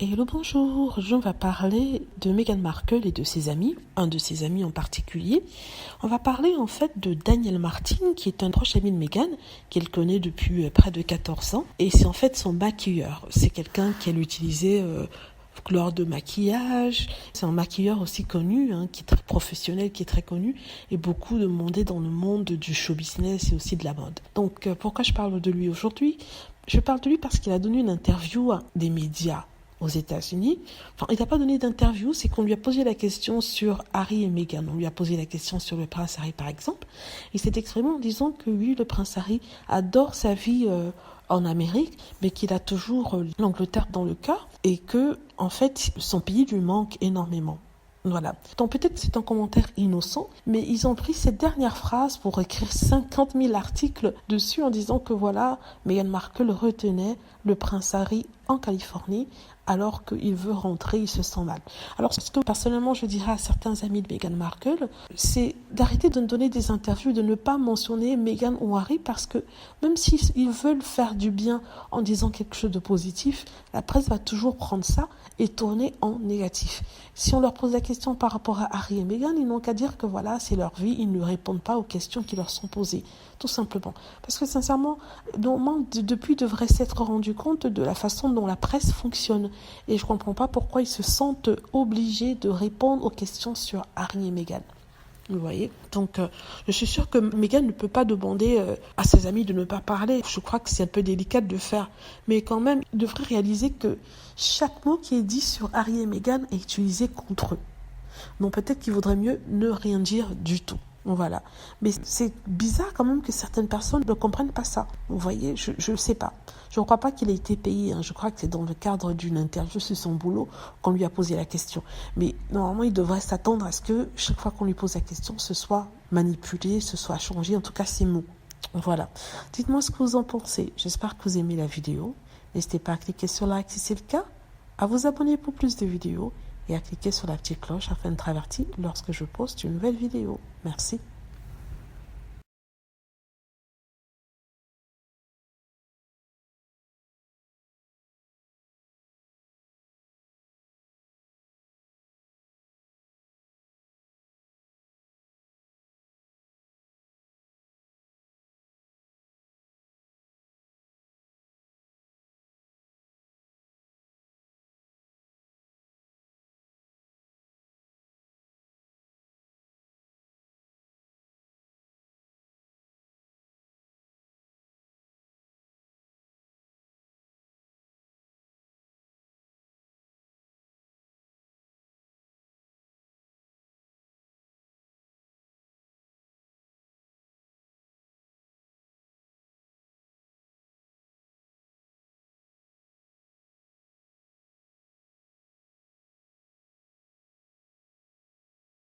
Hello, bonjour. Je vais parler de Meghan Markle et de ses amis, un de ses amis en particulier. On va parler en fait de Daniel Martin, qui est un proche ami de Meghan, qu'elle connaît depuis près de 14 ans. Et c'est en fait son maquilleur. C'est quelqu'un qu'elle utilisait lors de maquillage. C'est un maquilleur aussi connu, qui est très professionnel, qui est très connu, et beaucoup demandé dans le monde du show business et aussi de la mode. Donc pourquoi je parle de lui aujourd'hui ? Je parle de lui parce qu'il a donné une interview à des médias aux États-Unis. Enfin, il n'a pas donné d'interview, c'est qu'on lui a posé la question sur Harry et Meghan. On lui a posé la question sur le prince Harry, par exemple. Il s'est exprimé en disant que oui, le prince Harry adore sa vie en Amérique, mais qu'il a toujours l'Angleterre dans le cœur et que, en fait, son pays lui manque énormément. Voilà. Donc peut-être que c'est un commentaire innocent, mais ils ont pris cette dernière phrase pour écrire 50 000 articles dessus en disant que voilà, Meghan Markle retenait le prince Harry en Californie alors qu'il veut rentrer, il se sent mal. Alors ce que personnellement je dirais à certains amis de Meghan Markle, c'est d'arrêter de donner des interviews, de ne pas mentionner Meghan ou Harry parce que même s'ils veulent faire du bien en disant quelque chose de positif, la presse va toujours prendre ça et tourner en négatif. Si on leur pose la question par rapport à Harry et Meghan, ils n'ont qu'à dire que voilà, c'est leur vie, ils ne répondent pas aux questions qui leur sont posées, tout simplement. Parce que sincèrement, le monde depuis devrait s'être rendu compte de la façon dont la presse fonctionne. Et je ne comprends pas pourquoi ils se sentent obligés de répondre aux questions sur Harry et Meghan. Vous voyez, donc je suis sûre que Meghan ne peut pas demander à ses amis de ne pas parler. Je crois que c'est un peu délicat de le faire. Mais quand même, il devrait réaliser que chaque mot qui est dit sur Harry et Meghan est utilisé contre eux. Donc peut-être qu'il vaudrait mieux ne rien dire du tout. Voilà. Mais c'est bizarre quand même que certaines personnes ne comprennent pas ça. Vous voyez, je ne sais pas. Je ne crois pas qu'il ait été payé. Je crois que c'est dans le cadre d'une interview sur son boulot qu'on lui a posé la question. Mais normalement, il devrait s'attendre à ce que chaque fois qu'on lui pose la question, ce soit manipulé, ce soit changé, en tout cas ses mots. Voilà. Dites-moi ce que vous en pensez. J'espère que vous aimez la vidéo. N'hésitez pas à cliquer sur like si c'est le cas, à vous abonner pour plus de vidéos et à cliquer sur la petite cloche afin d'être averti lorsque je poste une nouvelle vidéo. Merci.